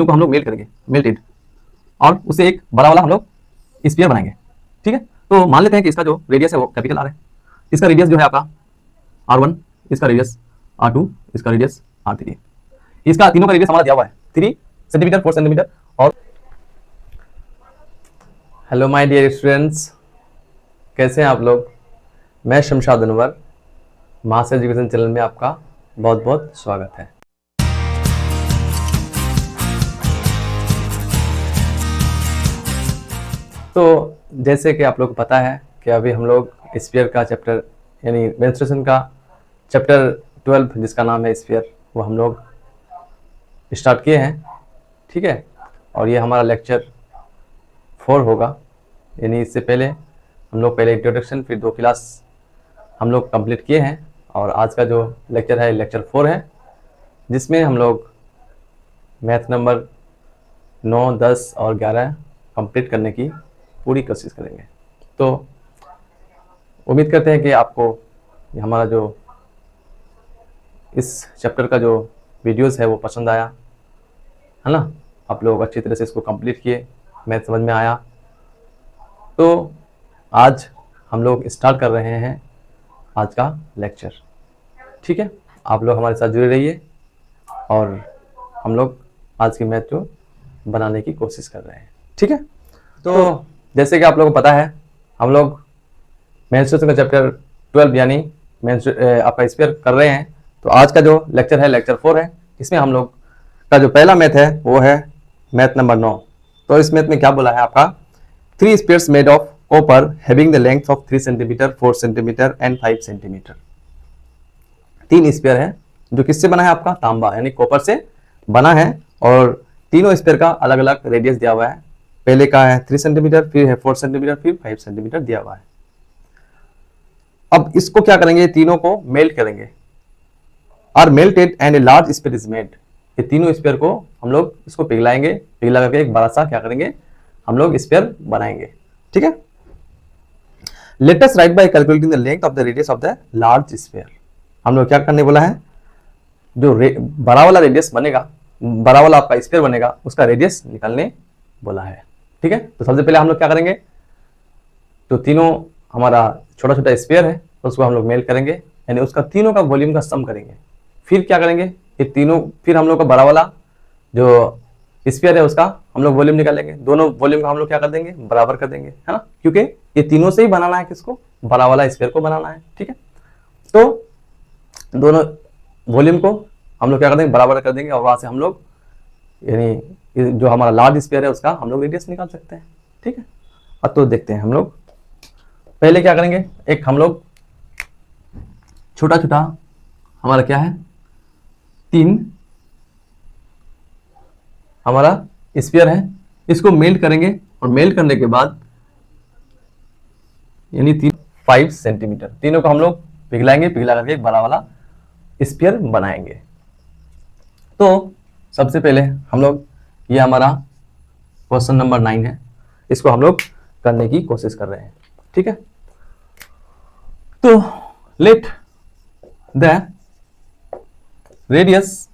को हम लोग मेल्ट करेंगे, मेल्टेड, और उससे एक बड़ा वाला हम लोग स्फीयर बनाएंगे। ठीक है, तो मान लेते हैं कि इसका जो रेडियस है वो कैपिटल आर है। इसका रेडियस जो है आपका R1, इसका रेडियस R2, इसका रेडियस R3। इसका तीनों का रेडियस हमारा दिया हुआ है 3 सेंटीमीटर, 4 सेंटीमीटर। और हेलो माय डियर स्टूडेंट्स, कैसे हैं आप लोग? मैं शमशाद अनवर, मास एजुकेशन चैनल में आपका बहुत बहुत स्वागत है। तो जैसे कि आप लोग को पता है कि अभी हम लोग स्फीयर का चैप्टर यानी मेंस्ट्रुएशन का चैप्टर 12 जिसका नाम है स्फीयर, वो हम लोग स्टार्ट किए हैं। ठीक है, और ये हमारा लेक्चर 4 होगा। यानी इससे पहले हम लोग पहले इंट्रोडक्शन फिर 2 क्लास हम लोग कंप्लीट किए हैं, और आज का जो लेक्चर है लेक्चर 4 है, जिसमें हम लोग मैथ नंबर 9, 10 और 11 कंप्लीट करने की पूरी कोशिश करेंगे। तो उम्मीद करते हैं कि आपको हमारा जो इस चैप्टर का जो वीडियोस है वो पसंद आया है ना। आप लोग अच्छी तरह से इसको कंप्लीट किए, मैथ समझ में आया। तो आज हम लोग स्टार्ट कर रहे हैं आज का लेक्चर। ठीक है, आप लोग हमारे साथ जुड़े रहिए और हम लोग आज की मैथ जो बनाने की कोशिश कर रहे हैं। ठीक है, तो जैसे कि आप लोगों को पता है हम लोग मेंस्ट्रुएशन का चैप्टर 12 यानी आपका स्फीयर कर रहे हैं। तो आज का जो लेक्चर है लेक्चर 4 है। इसमें हम लोग का जो पहला मैथ है वो है मैथ नंबर 9। तो इस मैथ में क्या बोला है आपका, 3 spheres made of copper having the length of 3 centimetre, 4 centimetre and 5 centimetre. 3 sphere है जो किससे बना है, आपका तांबा यानी कॉपर से बना है, और तीनों स्फीयर का अलग अलग रेडियस दिया हुआ है। पहले का है 3 सेंटीमीटर, फिर है 4 सेंटीमीटर, फिर 5 सेंटीमीटर दिया हुआ है। अब इसको क्या करेंगे, तीनों को मेल्ट करेंगे। Are melted and a large sphere is made. ये तीनों स्फीयर को हम लोग इसको पिघलाएंगे, पिघला करके एक बड़ा सा क्या करेंगे, हम लोग स्फीयर बनाएंगे। ठीक है, let us right bye calculating the length of the radius of the large sphere. हम लोग क्या करने बोला है, जो बड़ा वाला रेडियस बनेगा, बड़ा वाला आपका स्फीयर बनेगा, उसका रेडियस निकालने बोला है। ठीक है, तो सबसे पहले हम लोग क्या करेंगे, तो तीनों हमारा छोटा छोटा स्फीयर है तो उसको हम लोग मेल्ट करेंगे, यानी उसका तीनों का वॉल्यूम का सम करेंगे। फिर क्या करेंगे, ये तीनों, फिर हम लोग का बड़ा वाला जो स्फीयर है उसका हम लोग वॉल्यूम निकालेंगे। दोनों वॉल्यूम का हम लोग क्या कर देंगे, बराबर कर देंगे, है ना, क्योंकि ये तीनों से ही बनाना है, किसको, बड़ा वाला स्फीयर को बनाना है। ठीक है, तो दोनों वॉल्यूम को हम लोग क्या कर देंगे, बराबर कर देंगे, और वहां से हम लोग यानी जो हमारा लार्ज स्फीयर है उसका हम लोग रेडियस निकाल सकते हैं। ठीक है, अब तो देखते हैं हम लोग पहले क्या करेंगे, एक हम लोग छोटा छोटा हमारा क्या है, 3 हमारा स्फीयर है, इसको मेल्ट करेंगे, और मेल्ट करने के बाद यानी 5 सेंटीमीटर, तीनों को हम लोग पिघलाएंगे, पिघला करके एक बड़ा वाला स्फीयर बनाएंगे। तो सबसे पहले हम लोग, ये हमारा क्वेश्चन नंबर 9 है, इसको हम लोग करने की कोशिश कर रहे हैं। ठीक है, तो let the radius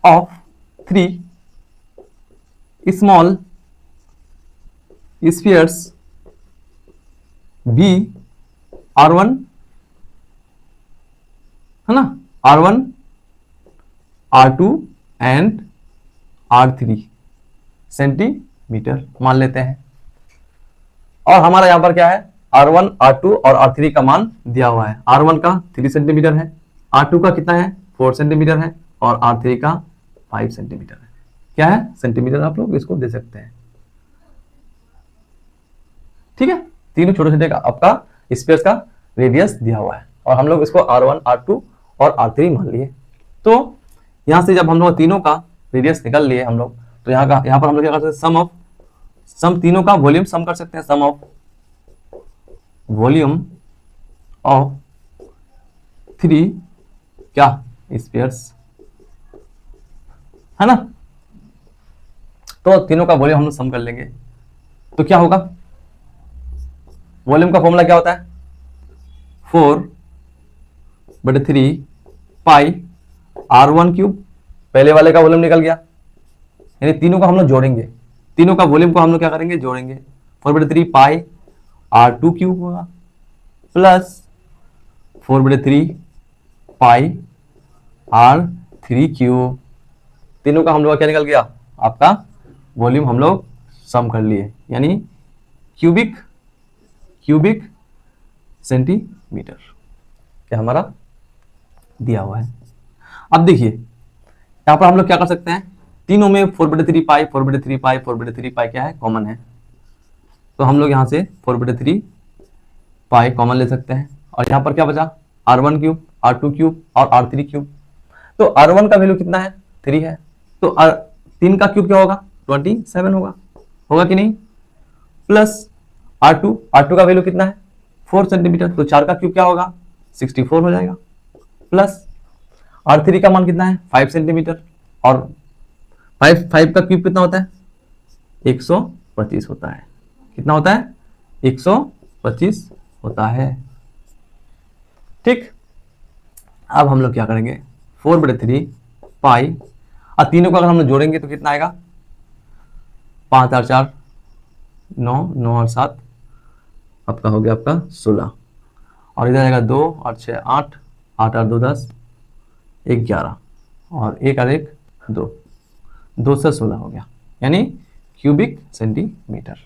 of 3 small spheres be R1 है ना, R1, R2 and R3 centimetre मान लेते हैं। और हमारा यहां पर क्या है, R1, R2 और R3 का मान दिया हुआ है। R1 का 3 सेंटीमीटर है, R2 का कितना है, 4 सेंटीमीटर है, और R3 का 5 सेंटीमीटर है। क्या है, सेंटीमीटर, आप लोग इसको दे सकते हैं। ठीक है, तीनों छोटे छोटे का आपका स्पेस का रेडियस दिया हुआ है, और हम लोग इसको R1, R2 और R3 मान लिए। तो यहां से जब हम लोग तीनों का रेडियस निकाल लिए हम लोग, तो यहाँ पर हम लोग क्या कर सकते हैं, सम तीनों का वॉल्यूम सम कर सकते हैं, सम ऑफ वॉल्यूम ऑफ 3 क्या स्फीयर्स, है ना। तो तीनों का वॉल्यूम हम लोग सम कर लेंगे, तो क्या होगा, वॉल्यूम का फॉर्मूला क्या होता है, 4/3 पाई R1 क्यूब, पहले वाले का वॉल्यूम निकल गया, यानी तीनों को हम लोग जोड़ेंगे, तीनों का वॉल्यूम को हम लोग क्या करेंगे, जोड़ेंगे। 4/3 पाई R2 क्यूब होगा प्लस 4/3 पाई R3 क्यूब। तीनों का हम लोग क्या निकल गया, आपका वॉल्यूम हम लोग सम कर लिए, यानी क्यूबिक सेंटीमीटर क्या हमारा दिया हुआ है। अब देखिए यहां पर हम लोग क्या कर सकते हैं, तीनों में 4/3 पाई 4/3 पाई 4/3 पाई क्या है, कॉमन है, तो हम लोग यहां से 4/3 पाई कॉमन ले सकते हैं। और यहां पर क्या बचा, R1 क्यूब R2 क्यूब और R3 क्यूब। तो R1 का वैल्यू कितना है, 3 है, तो 3 का क्यूब क्या होगा, 27 होगा कि नहीं, प्लस R2 का वैल्यू कितना है, 4 सेंटीमीटर, तो 4 का क्यूब क्या होगा, 64 हो जाएगा, प्लस R3 का मान कितना है, 5 सेंटीमीटर, और 5 का क्यूब कितना होता है, 125 होता है। कितना होता है, 125 होता है। ठीक, अब हम लोग क्या करेंगे, 4/3 पाई, और तीनों को अगर हम लोग जोड़ेंगे तो कितना आएगा, 5 और 4 9, 9 और 7 आपका हो गया आपका 16, और इधर आएगा 2 और 6 8, 8 और 2 10, 11, और 1 और 1 2, 2 से 16 हो गया, यानी क्यूबिक सेंटीमीटर।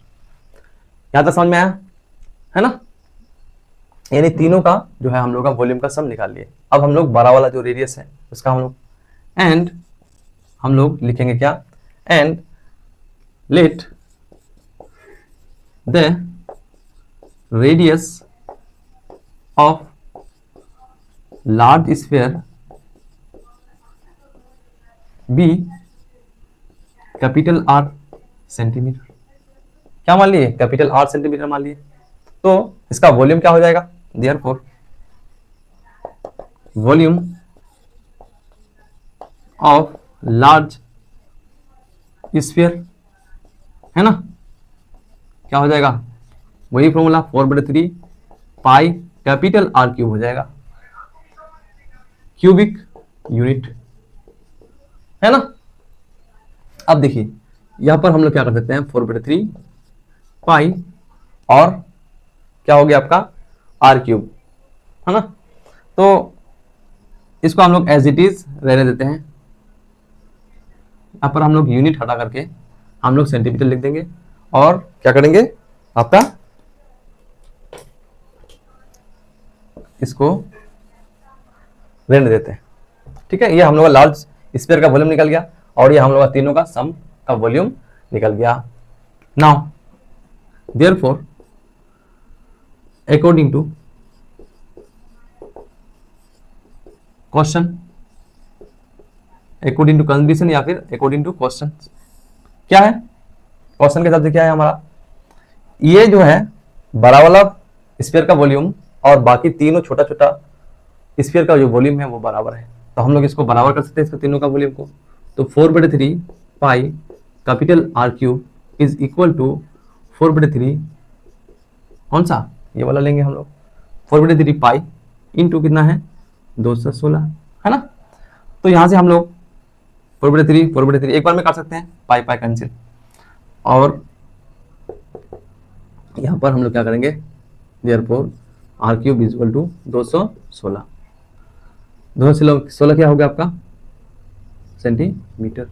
यहां तक समझ में आया है ना, यानी तीनों का जो है हम लोग का वॉल्यूम का सम निकाल लिए। अब हम लोग बड़ा वाला जो रेडियस है उसका हम लोग एंड हम लोग लिखेंगे क्या, and let the radius of large sphere be capital R centimetre. क्या मान लिए, कैपिटल R सेंटीमीटर मान लिए, तो इसका वॉल्यूम क्या हो जाएगा, therefore volume of large sphere है ना, क्या हो जाएगा, वही formula 4/3 pi capital R cube हो जाएगा, क्यूबिक यूनिट है ना। अब देखिए यहां पर हम लोग क्या कर सकते हैं, 4/3 पाई और क्या हो गया आपका R क्यूब है ना, तो इसको हम लोग एज इट इज रहने देते हैं। यहां पर हम लोग यूनिट हटा करके हम लोग सेंटीमीटर लिख देंगे, और क्या करेंगे, आपका इसको रहने देते हैं। ठीक है, ये हम लोग का लार्ज स्फीयर का वॉल्यूम निकल गया, और ये हम लोग का तीनों का सम का वॉल्यूम निकल गया। Now therefore according to question, according to condition या फिर अकॉर्डिंग टू क्वेश्चन, क्या है क्वेश्चन के हिसाब से, क्या है हमारा, ये जो है बड़ा वाला स्फीयर का वॉल्यूम और बाकी तीनों छोटा छोटा स्फीयर का जो वॉल्यूम है वो बराबर है, तो हम लोग इसको बराबर कर सकते हैं, इसको तीनों का वॉल्यूम को। तो 4/3 pi capital R cube is equal to 4/3 कौन सा, ये वाला लेंगे हम लोग, 4/3 पाई इंटू कितना है, 216 है ना। तो यहां से हम लोग 4/3 एक बार में काट सकते हैं, पाई पाई कैंसिल, और यहां पर हम लोग क्या करेंगे, therefore R cube is equal to 216, 216 क्या हो गया आपका सेंटीमीटर।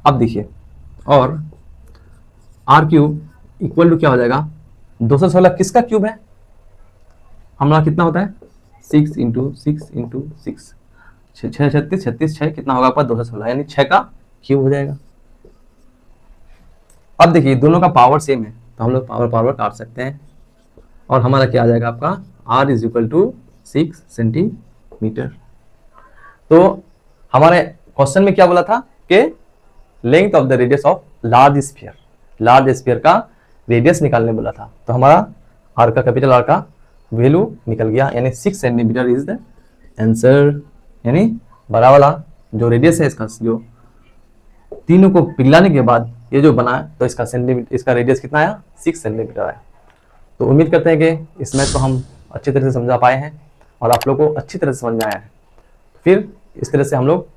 अब देखिए, और R क्यूब इक्वल टू क्या हो जाएगा, 216 किसका क्यूब है हमारा, कितना होता है 6 इंटू 6 इंटू 6, 6 36 36 6 कितना होगा आपका 216, यानी 6 का क्यूब हो जाएगा। अब देखिए दोनों का पावर सेम है, तो हम लोग पावर काट सकते हैं, और हमारा क्या आ जाएगा आपका R is equal to 6 centimetre. तो हमारे क्वेश्चन में क्या बोला था कि length of the radius of large sphere का रेडियस निकालने बोला था, तो हमारा R का कैपिटल R का वैल्यू निकल गया, यानी 6 सेंटीमीटर इज द आंसर। यानी बड़ा वाला जो रेडियस है इसका, जो तीनों को पिघलाने के बाद ये जो बना है, तो इसका रेडियस कितना आया, 6 सेंटीमीटर आया। तो उम्मीद करते हैं कि इस मैथ को हम अच्छी तरह से समझा पाए हैं और आप लोगों को अच्छी तरह से समझ में आया है। फिर इस तरह से हम लोग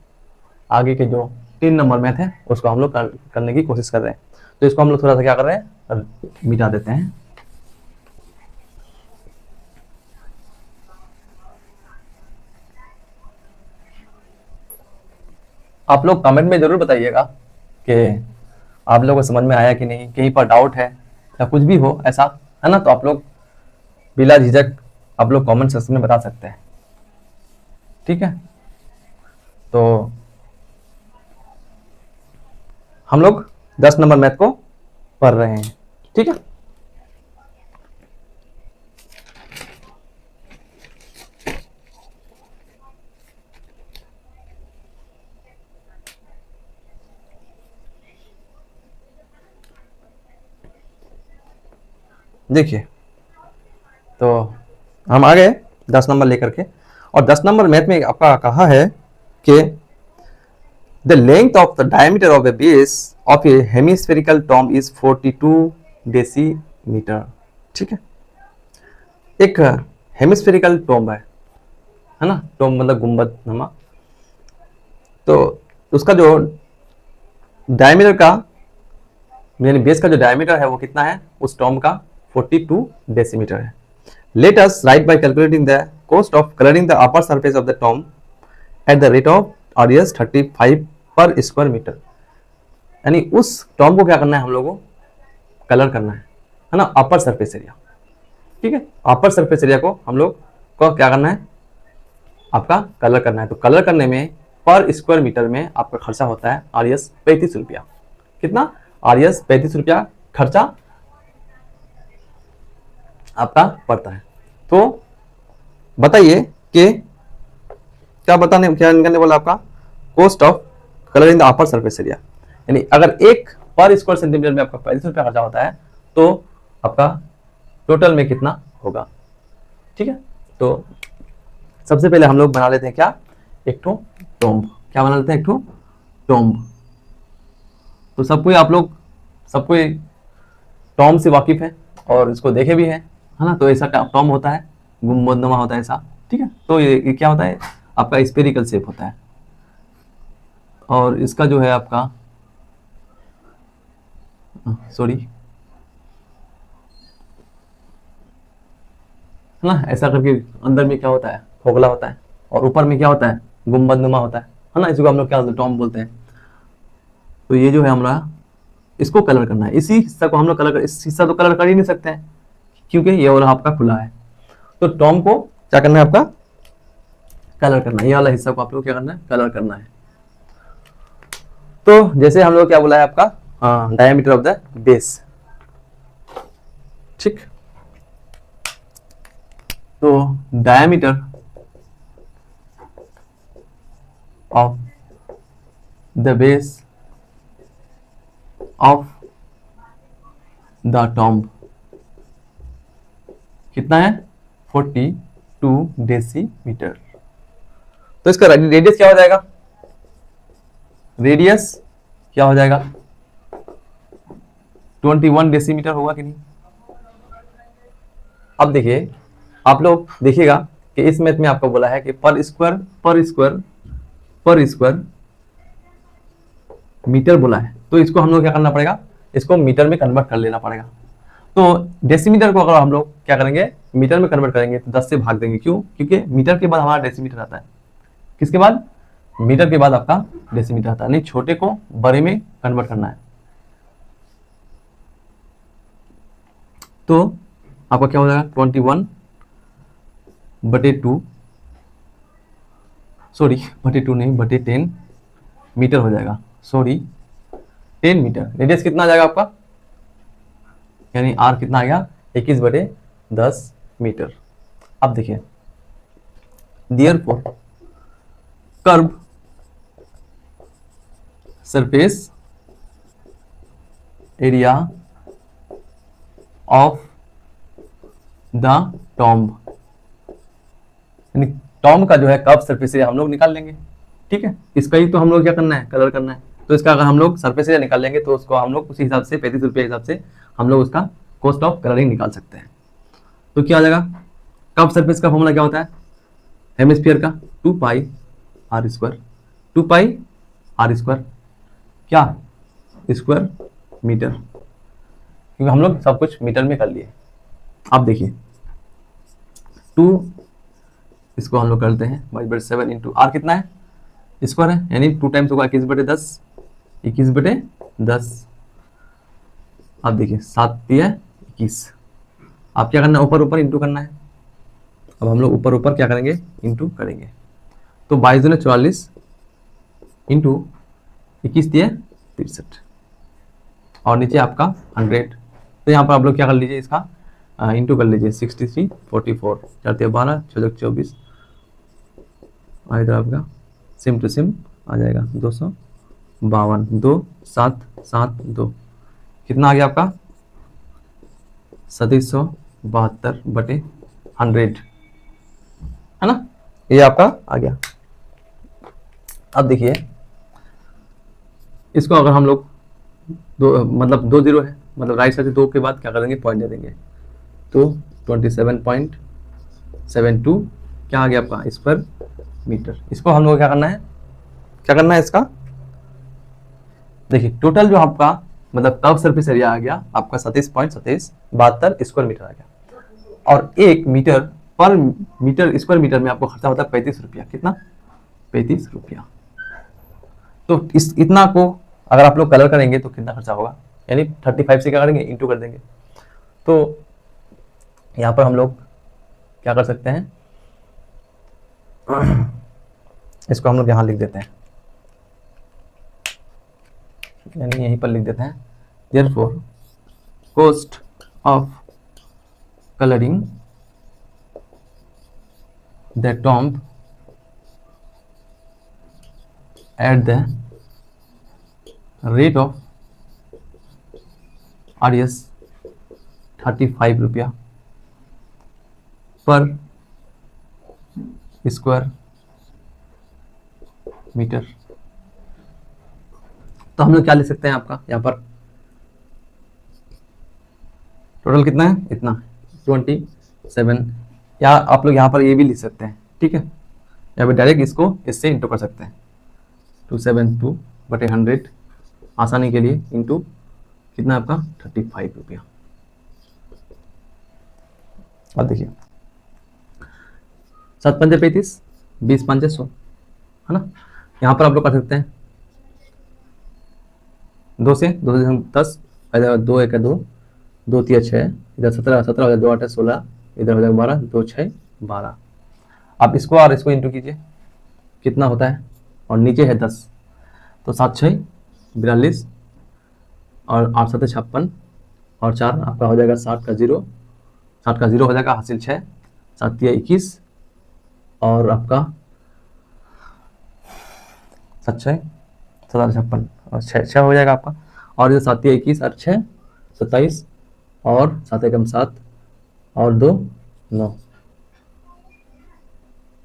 आगे के जो 3 नंबर मैथ है उसको हम लोग करने की कोशिश कर रहे हैं। तो इसको हम लोग थोड़ा सा क्या कर रहे हैं, मिटा देते हैं। आप लोग कमेंट में जरूर बताइएगा कि आप लोगों को समझ में आया कि नहीं, कहीं पर डाउट है या कुछ भी हो ऐसा, है ना, तो आप लोग बिला झिझक आप लोग कमेंट सेक्शन में बता सकते हैं। ठीक है, तो हम लोग 10 नंबर मैथ को पढ़ रहे हैं। ठीक है, देखिए तो हम आ गए 10 नंबर लेकर के, और 10 नंबर मैथ में आपका कहा है कि the length of the diameter of A base of A hemispherical Tom is 42 decimetre. ठीक है, एक हेमिस्फेरिकल टॉम है ना, टॉम मतलब गुंबद नमा, तो उसका जो डायमीटर का यानी बेस का जो डायमीटर है वो कितना है उस टॉम का, 42 डेसीमीटर है। Let us right bye calculating the cost of colouring the upper surface of the Tom at the rate of RES 35 पर स्क्वायर मीटर। यानी उस टॉम को क्या करना है हम लोगों को, कलर करना है ना, अपर सरफेस एरिया। ठीक है, अपर सरफेस एरिया को हम लोग को क्या करना है, आपका कलर करना है। तो कलर करने में पर स्क्वायर मीटर में आपका खर्चा होता है RES 35 रुपया। कितना, RES 35 रुपया खर्चा आपका पड़ता है। तो बताइए कि क्या निकलने वाला आपका cost of colour in the upper surface area. यानी अगर एक पर स्क्वायर सेंटीमीटर में आपका 35 रुपया खर्चा होता है तो आपका टोटल में कितना होगा। ठीक है, तो सबसे पहले हम लोग बना लेते हैं क्या, एक ठो टॉम्ब। क्या बना लेते हैं, एक ठो टॉम्ब। तो सब कोई आप लोग सब कोई टॉम्ब से वाकिफ है और इसको देखे भी है ना। तो ऐसा टॉम्ब होता है, गुंबदनुमा होता है ऐसा। ठीक है, तो ये क्या होता है, आपका स्फेरिकल शेप होता है, और इसका जो है आपका सॉरी है ना, ऐसा करके अंदर में क्या होता है, खोखला होता है, और ऊपर में क्या होता है, गुंबदनुमा होता है ना। इसको हम लोग क्या टॉम्ब बोलते हैं। तो ये जो है हमारा, इसको कलर करना है। इसी हिस्सा को हम लोग कलर इस हिस्सा तो कलर कर ही नहीं सकते हैं क्योंकि ये वाला आपका खुला है। तो टॉम्ब को क्या करना है, आपका कलर करना है। ये वाला हिस्सा को आप लोग क्या करना है, कलर करना है। तो जैसे हम लोग क्या बोला है आपका डायमीटर ऑफ द बेस। ठीक, तो diameter of the base of the tomb कितना है, 42 डेसीमीटर। तो इसका रेडियस क्या हो जाएगा, रेडियस क्या हो जाएगा, 21 डेसीमीटर होगा कि नहीं। अब देखिए, आप लोग देखिएगा कि इस मैथ में आपको बोला है कि पर स्क्वायर मीटर बोला है। तो इसको हम लोग क्या करना पड़ेगा, इसको मीटर में कन्वर्ट कर लेना पड़ेगा। तो डेसीमीटर को अगर हम लोग क्या करेंगे, मीटर में कन्वर्ट करेंगे तो 10 से भाग देंगे। क्यों, क्योंकि मीटर के बाद हमारा डेसीमीटर आता है। किसके बाद, मीटर के बाद आपका डेसीमीटर आता है। नहीं, छोटे को बड़े में कन्वर्ट करना है। तो आपका क्या हो जाएगा, 21/2 सॉरी बटे 2 नहीं, बटे 10 मीटर हो जाएगा। Sorry 10 metre. रेडियस कितना आ जाएगा आपका, यानी आर कितना आ गया, 21/10 मीटर। अब देखिए, therefore curve surface area of the tomb, यानी टॉम्ब का जो है कर्व सरफेस एरिया हम लोग निकाल लेंगे। ठीक है, इसका ही तो हम लोग क्या करना है, कलर करना है। तो इसका अगर हम लोग सरफेस एरिया निकाल लेंगे तो उसको हम लोग उसी हिसाब से 35 रुपये हिसाब से हम लोग उसका कॉस्ट ऑफ कलरिंग निकाल सकते हैं। तो क्या आ जाएगा, कर्व सरफेस का फॉर्मूला क्या होता है, हेमिस्फीयर का 2 pi r square, 2 pi are square क्या स्क्वायर मीटर, क्योंकि हम लोग सब कुछ मीटर में कर लिए। अब देखिए 2, इसको हम लोग करते हैं 5/7 इंटू आर कितना है स्क्वायर है, यानी 2 टाइम्स होगा 21/10, 21/10। अब देखिए 7 दिया 21। अब क्या करना है, ऊपर ऊपर इंटू करना है। अब हम लोग ऊपर ऊपर क्या करेंगे, इंटू करेंगे। तो 22 दूनी 44 इंटू 21 दिए 63 और नीचे आपका 100। तो यहाँ पर आप लोग क्या कर लीजिए, इसका इंटू कर लीजिए 63 44 4 12 6 24 और इधर आपका सिम टू सिम आ जाएगा 252 2 7 7 2 कितना आ गया आपका 3772/100 है ना, ये आपका आ गया। अब देखिए इसको अगर हम लोग दो मतलब 2 जीरो है, मतलब राइट साइड से 2 के बाद क्या करेंगे, पॉइंट दे देंगे। तो 27.72 क्या आ गया आपका स्क्वायर मीटर। इसको हम लोग क्या करना है इसका, देखिए टोटल जो आपका मतलब कर्व सरफेस एरिया आ गया आपका 37.72 स्क्वायर मीटर आ गया। और 1 मीटर पर मीटर स्क्वायर मीटर में आपको खर्चा होता है 35 रुपया। कितना 35 रुपया। तो इस इतना को अगर आप लोग कलर करेंगे तो कितना खर्चा होगा, यानी 35 से क्या करेंगे, इंटू कर देंगे। तो यहाँ पर हम लोग क्या कर सकते हैं, इसको हम लोग यहाँ लिख देते हैं, यानी यहीं पर लिख देते हैं therefore cost of coloring the tomb at the rate of RS 35 रुपया पर स्क्वायर मीटर। तो हम लोग क्या लिख सकते हैं, आपका यहाँ पर टोटल कितना है, इतना 27, या आप लोग यहाँ पर ये भी लिख सकते हैं, ठीक है, या फिर डायरेक्ट इसको इससे इंटू कर सकते हैं 272/100 आसानी के लिए इंटू कितना आपका 35 रुपया। अब देखिए 7 पंजे 35 20 पंजे 100 है ना। यहाँ पर आप लोग कर सकते हैं 2 से 10 इधर 2 1 2 2 3 6 इधर 17 17 हो जाए 2 8 16 इधर हो जाए 12 2 6 12। आप इसको और इसको इंटू कीजिए कितना होता है, और नीचे है 10 तो 7 6 42 और 8 7 56 और 4 आपका हो जाएगा 60 का 0 हो जाएगा हासिल 6 7 21 और आपका 7 6 17 56 और 6 हो जाएगा आपका, और ये 7 21 और 6 27 और 7 एकम 7 और 2 9,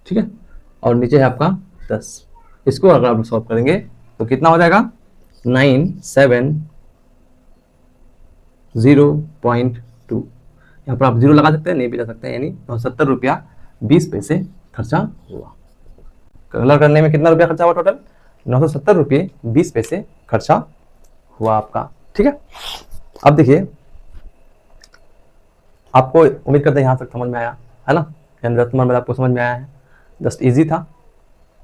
ठीक है, और नीचे है आपका 10। इसको अगर आप सॉल्व करेंगे तो कितना हो जाएगा 970.2। यहाँ पर आप 0 लगा सकते हैं, नहीं भी लगा सकते हैं, यानी 70 रुपया 20 पैसे खर्चा हुआ। कलर करने में कितना रुपया खर्चा हुआ, टोटल 970 रुपये 20 पैसे खर्चा हुआ आपका, ठीक है। अब देखिए आपको उम्मीद करते हैं यहाँ तक समझ में आया है ना, यानी 10 नंबर आपको समझ में आया है, जस्ट इजी था,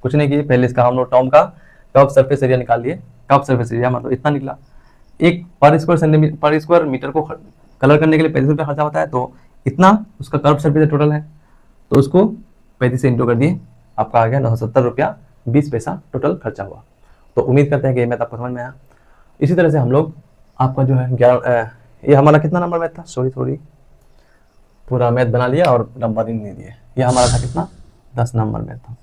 कुछ नहीं किए। पहले इसका हम लोग टॉम का कर्व सरफेस एरिया निकाल लिए। कर्व सरफेस एरिया मतलब इतना निकला, एक पर स्क्वायर सेंटीमीटर पर स्क्वायर मीटर को कलर करने के लिए 35 रुपया खर्चा होता है, तो इतना उसका कर्व सरफेस टोटल है, तो उसको 35 से इंटू कर दिए, आपका आ गया 970 रुपया 20 पैसा टोटल खर्चा हुआ। तो उम्मीद करते हैं कि मैथ आपको समझ में आया। इसी तरह से हम लोग आपका जो है 11 ये हमारा कितना नंबर मैथ था, सॉरी पूरा मैथ बना लिया और नंबर ही नहीं दिए। ये हमारा था कितना 10 नंबर मैथ था,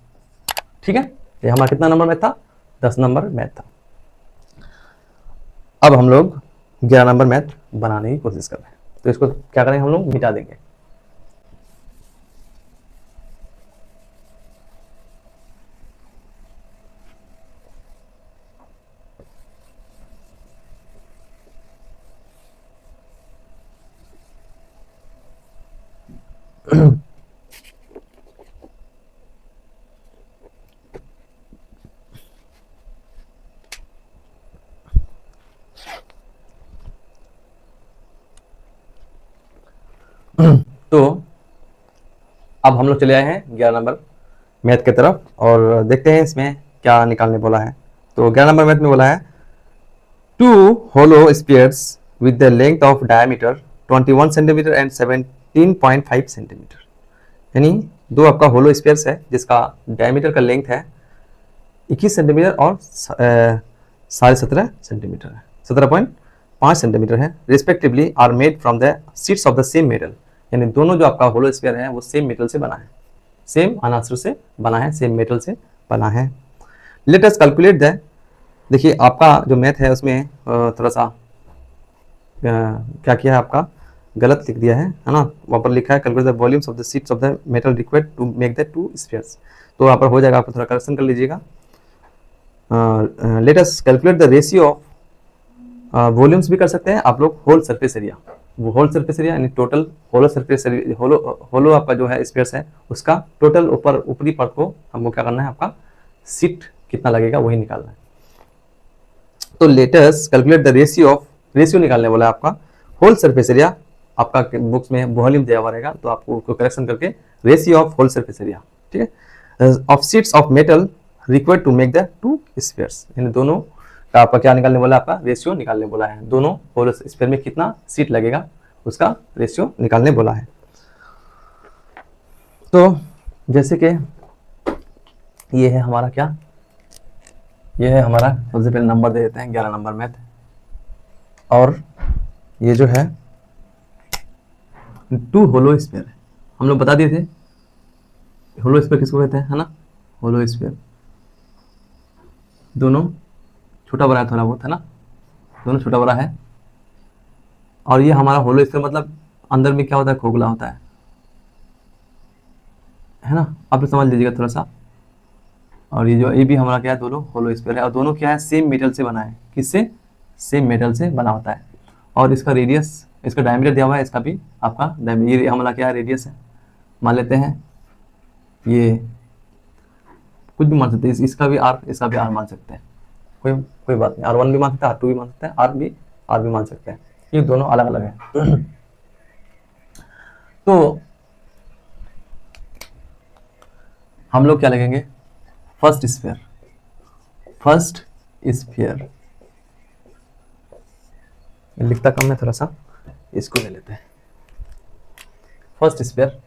ठीक है, ये हमारा कितना नंबर मैथ था 10 नंबर मैथ था। अब हम लोग 11 नंबर मैथ बनाने की कोशिश कर रहे हैं, तो इसको क्या करेंगे, हम लोग मिटा देंगे। तो अब हम लोग चले आए हैं 11 नंबर मैथ की तरफ और देखते हैं इसमें क्या निकालने बोला है। तो 11 नंबर मैथ में बोला है two hollow spheres with the length of diameter 21 centimetre and 17.5 centimetre, यानी दो आपका होलो स्फीयर्स है जिसका डायमीटर का लेंथ है 21 सेंटीमीटर और 17.5 सेंटीमीटर है, 17.5 सेंटीमीटर है respectively, are made from the sheets of the same metal, यानी दोनों जो आपका होलो स्फीयर है वो सेम मेटल से बना है, सेम अनासर से बना है, सेम मेटल से बना है। लेट अस कैलकुलेट द, देखिए आपका जो मैथ है उसमें थोड़ा सा क्या किया है, आपका गलत लिख दिया है ना। वहाँ पर लिखा है calculate the volumes of the sheets of the metal required to make the two spheres, तो वहाँ पर हो जाएगा, आपको थोड़ा करेक्शन कर लीजिएगा। Late us calculate the ratio of, volumes भी कर सकते हैं आप लोग, होल सरफेस एरिया, वो होल सरफेस एरिया यानी टोटल होलो सरफेस एरिया, होलो आपका जो है स्फीयर्स है उसका टोटल ऊपरी पार्ट को हमको क्या करना है, आपका शीट कितना लगेगा वही निकालना है। तो let us calculate the ratio of, ratio निकालने वाला है आपका होल सरफेस एरिया, आपका बुक्स में वॉल्यूम दिया हुआ रहेगा तो आपको उसको करेक्शन करके ratio of whole surface area, ठीक है, of sheets of metal required to make the two spheres, यानी दोनों का आपका क्या निकालने बोला, आपका रेशियो निकालने बोला है, दोनों होल स्फीयर में कितना सीट लगेगा उसका रेशियो निकालने बोला है। तो जैसे कि ये है हमारा क्या, ये है हमारा, सबसे पहले नंबर दे देते हैं 11 नंबर मैथ, और ये जो है टू होलो स्फीयर है, हम लोग बता दिए थे होलो स्फीयर किसको कहते हैं, है ना, होलो स्फीयर दोनों छोटा बड़ा है, थोड़ा बहुत है ना, दोनों छोटा बड़ा है, और ये हमारा होलो स्फीयर मतलब अंदर में क्या होता है, खोखला होता है ना, आप लोग समझ लीजिएगा थोड़ा सा। और ये जो ये भी हमारा क्या है, दोनों होलो स्फीयर है और दोनों क्या है, सेम मेटल से बना है, किससे, सेम मेटल से बना होता है, और इसका रेडियस, इसका डायमीटर दिया हुआ है, इसका भी आपका ये हमारा क्या है, रेडियस है, मान लेते हैं ये कुछ भी मान सकते हैं, इसका भी आर, इसका भी आर मान सकते हैं, कोई बात नहीं, R1 भी मान सकते हैं, R2 भी मान सकते हैं, आर भी मान सकते हैं, ये दोनों अलग अलग है। तो हम लोग क्या लगेंगे, फर्स्ट स्फीयर, फर्स्ट स्फीयर लिखता कम है थोड़ा सा, इसको ले लेते हैं। फर्स्ट स्फीयर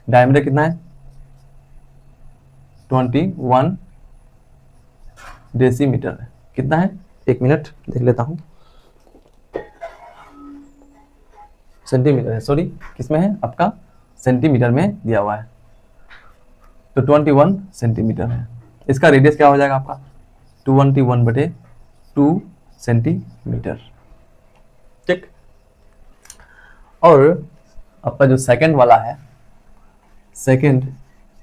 डायमीटर कितना है, 21 डेसीमीटर है, कितना है, एक मिनट देख लेता हूं, सेंटीमीटर है, सॉरी किसमें है, आपका सेंटीमीटर में दिया हुआ है, तो 21 सेंटीमीटर है। इसका रेडियस क्या हो जाएगा आपका, 21/2 सेंटीमीटर, ठीक। और आपका जो सेकंड वाला है, सेकंड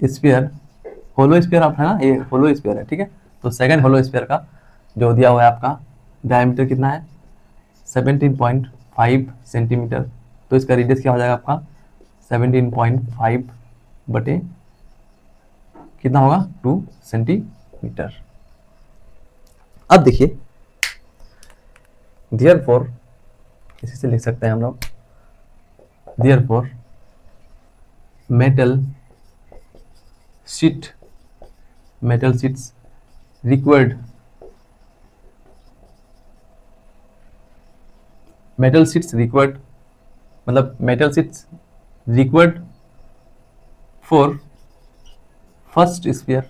स्फीयर, होलो स्फीयर आप है ना, ये होलो स्फीयर है, ठीक है, तो सेकंड होलो स्फीयर का जो दिया हुआ है आपका डायमीटर कितना है, 17.5 सेंटीमीटर, तो इसका रेडियस क्या हो जाएगा आपका 17.5 बटे कितना होगा, 2 सेंटीमीटर। अब देखिए देयरफॉर, इसी से लिख सकते हैं हम लोग, therefore metal sheet, metal sheets required, metal sheets required मतलब metal sheets required for first sphere,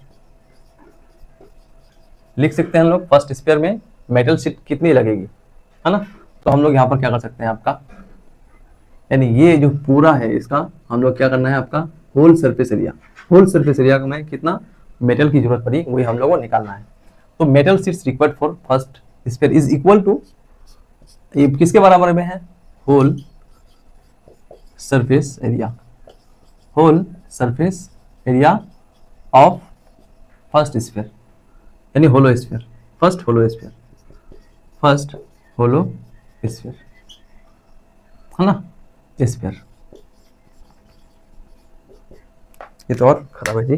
लिख सकते हैं हम लोग, फर्स्ट स्फीयर में मेटल शीट कितनी लगेगी, है ना, तो हम लोग यहाँ पर क्या कर सकते हैं, आपका यानी ये जो पूरा है इसका हम लोग क्या करना है, आपका whole surface area, whole surface area में कितना मेटल की जरूरत पड़ी वही हम लोगों को निकालना है। तो metal sheets required for first sphere is equal to, ये किसके बराबर में है, whole surface area, whole surface area of first sphere, यानी hollow sphere, first hollow sphere, first hollow sphere, है ना, स्फीयर। ये तो और खराब है जी,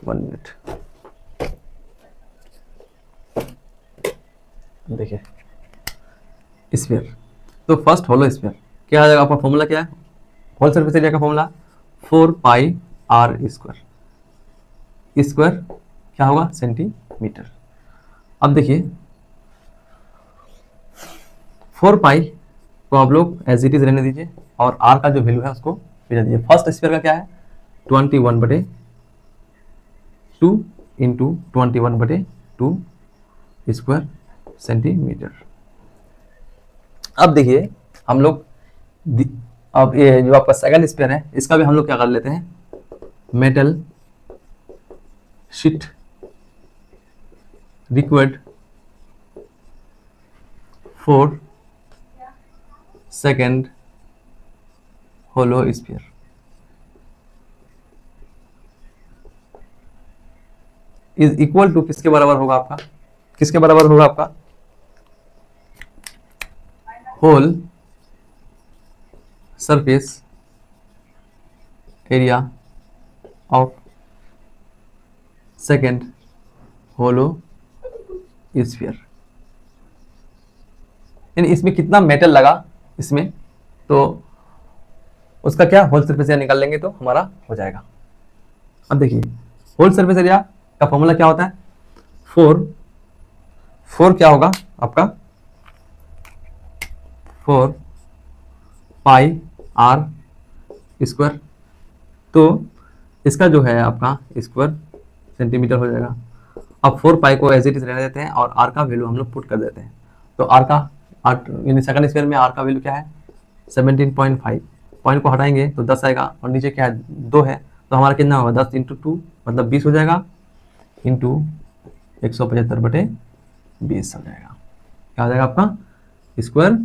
1 मिनट देखिए, स्फीयर, तो फर्स्ट होलो स्फीयर क्या आ जाएगा, आपका फॉर्मूला क्या है, होल सरफेस एरिया का formula 4 pi are square, square क्या होगा सेंटीमीटर। अब देखिए 4 पाई को आप लोग एज इट इज रहने दीजिए और आर का जो वैल्यू है उसको भेज दीजिए। फर्स्ट स्क्वायर का क्या है 21/2 इंटू 21/2 स्क्वायर सेंटीमीटर। अब देखिए हम लोग अब ये जो आपका सेकंड स्क्वायर है इसका भी हम लोग क्या कर लेते हैं, metal sheet required for second hollow sphere. Is equal to किसके बराबर होगा आपका, किसके बराबर होगा आपका, whole surface area of second hollow sphere. यानी इसमें कितना मेटल लगा इसमें, तो उसका क्या होल सरफेस एरिया निकाल लेंगे तो हमारा हो जाएगा। अब देखिए होल सरफेस एरिया का फॉर्मूला क्या होता है, 4 क्या होगा आपका 4 पाई आर स्क्वायर, तो इसका जो है आपका स्क्वायर सेंटीमीटर हो जाएगा। अब 4 पाई को एज इट इज रहने देते हैं और आर का वैल्यू हम लोग पुट कर देते हैं। तो आर का यानी सेकंड स्क्वायर में आर का वैल्यू क्या है 17.5, पॉइंट को हटाएंगे तो 10 आएगा और नीचे क्या है 2 है, तो हमारा कितना होगा 10 इंटू 2 मतलब 20 हो जाएगा, इंटू 175/20 हो जाएगा। क्या हो जाएगा आपका स्क्वायर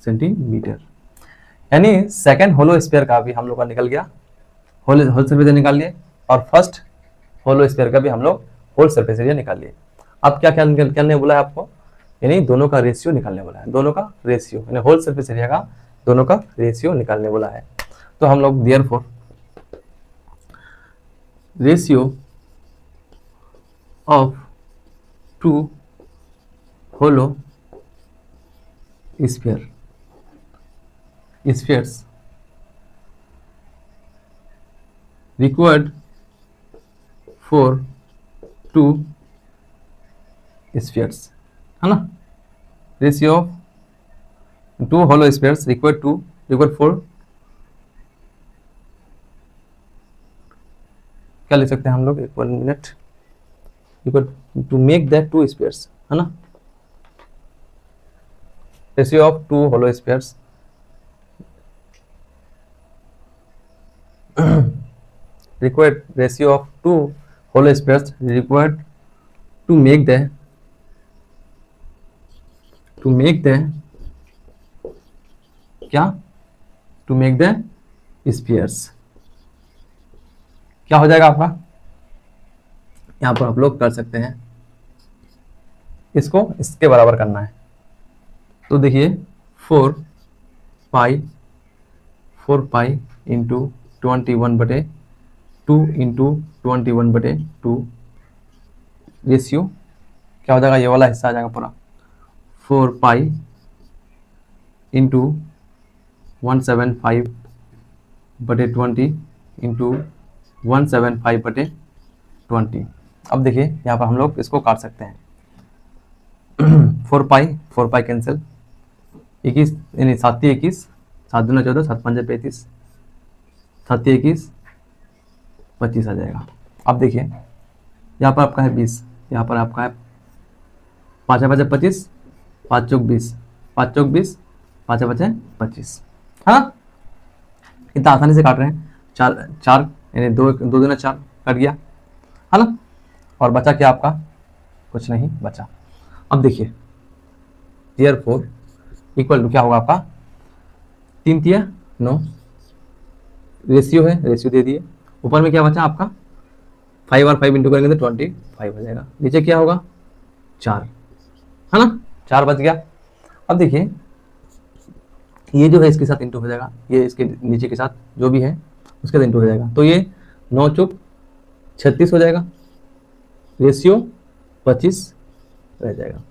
सेंटीमीटर। यानी सेकंड होलो स्फीयर का भी हम लोग का निकल गया, होल सरफेस एरिया निकाल लिए, और फर्स्ट होलो स्फीयर का भी हम लोग होल सरफेस एरिया निकाल लिए। अब क्या क्या निकालने बोला है आपको, यानी दोनों का रेशियो निकालने बोला है, दोनों का रेशियो यानी होल सरफेस एरिया का दोनों का रेशियो निकालने बोला है। तो हम लोग therefore ratio of 2 hollow spheres required for 2 spheres, है ना, ratio of 2 hollow spheres required for, क्या लिख सकते हैं हम लोग 1 minute, required to make that 2 spheres, है ना, ratio of 2 hollow spheres required ratio of 2 hollow spheres required to make the क्या to make the spheres। क्या हो जाएगा आपका, यहां पर आप लोग कर सकते हैं, इसको इसके बराबर करना है। तो देखिए 4 पाई इंटू 21/2 इंटू 21/2 रेशियो क्या हो जाएगा, ये वाला हिस्सा आ जाएगा पूरा 4 पाई इंटू 175/20 इंटू 175/20। अब देखिए यहाँ पर हम लोग इसको काट सकते हैं 4 पाई कैंसिल, 21 यानी 7 21, 7 दूना 14, 7 5 35, 7 21 25 आ जाएगा। अब देखिए यहाँ पर आपका है 20, यहाँ पर आपका है 5 5 25, 5 चौक 20, 5 चौक 20, 5 5 25, हाँ इतना आसानी से काट रहे हैं। 4 यानी 2 दूना 4 कट गया, है ना, और बचा क्या आपका, कुछ नहीं बचा। अब देखिए therefore इक्वल टू क्या होगा आपका 3 तिया 9, रेशियो है, रेशियो दे दिए, ऊपर में क्या बचा आपका 5 और 5 इंटू करेंगे तो 25 हो जाएगा, नीचे क्या होगा 4, है ना, 4 बच गया। अब देखिए ये जो है इसके साथ इंटू हो जाएगा, ये इसके नीचे के साथ जो भी है उसके साथ इंटू हो जाएगा, तो ये 9 चौक 36 हो जाएगा, रेशियो 25 रह जाएगा।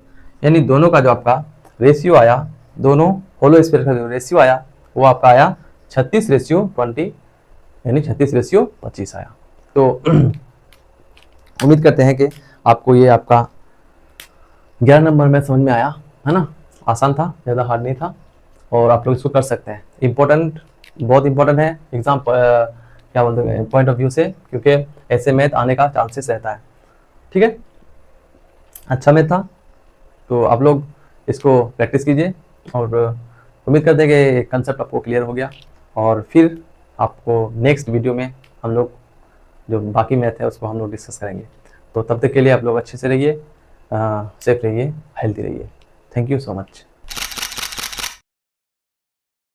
यानी दोनों का जो आपका रेशियो आया, दोनों होलो स्फीयर का जो रेशियो आया वो आपका आया 36:20 यानी 36:25 आया। तो उम्मीद करते हैं कि आपको ये आपका 11 नंबर में समझ में आया, है ना। आसान था, ज़्यादा हार्ड नहीं था, और आप लोग इसको कर सकते हैं। इम्पोर्टेंट, बहुत इम्पोर्टेंट है एग्ज़ाम क्या बोलते हैं पॉइंट ऑफ व्यू से, क्योंकि ऐसे मैथ आने का चांसेस रहता है। ठीक है, अच्छा मैथ था, तो आप लोग इसको प्रैक्टिस कीजिए, और उम्मीद करते हैं कि कंसेप्ट आपको क्लियर हो गया। और फिर आपको नेक्स्ट वीडियो में हम लोग जो बाकी मैथ है उसको हम लोग डिस्कस करेंगे। तो तब तक के लिए आप लोग अच्छे से रहिए, सेफ रहिए, हेल्दी रहिए। Thank you so much.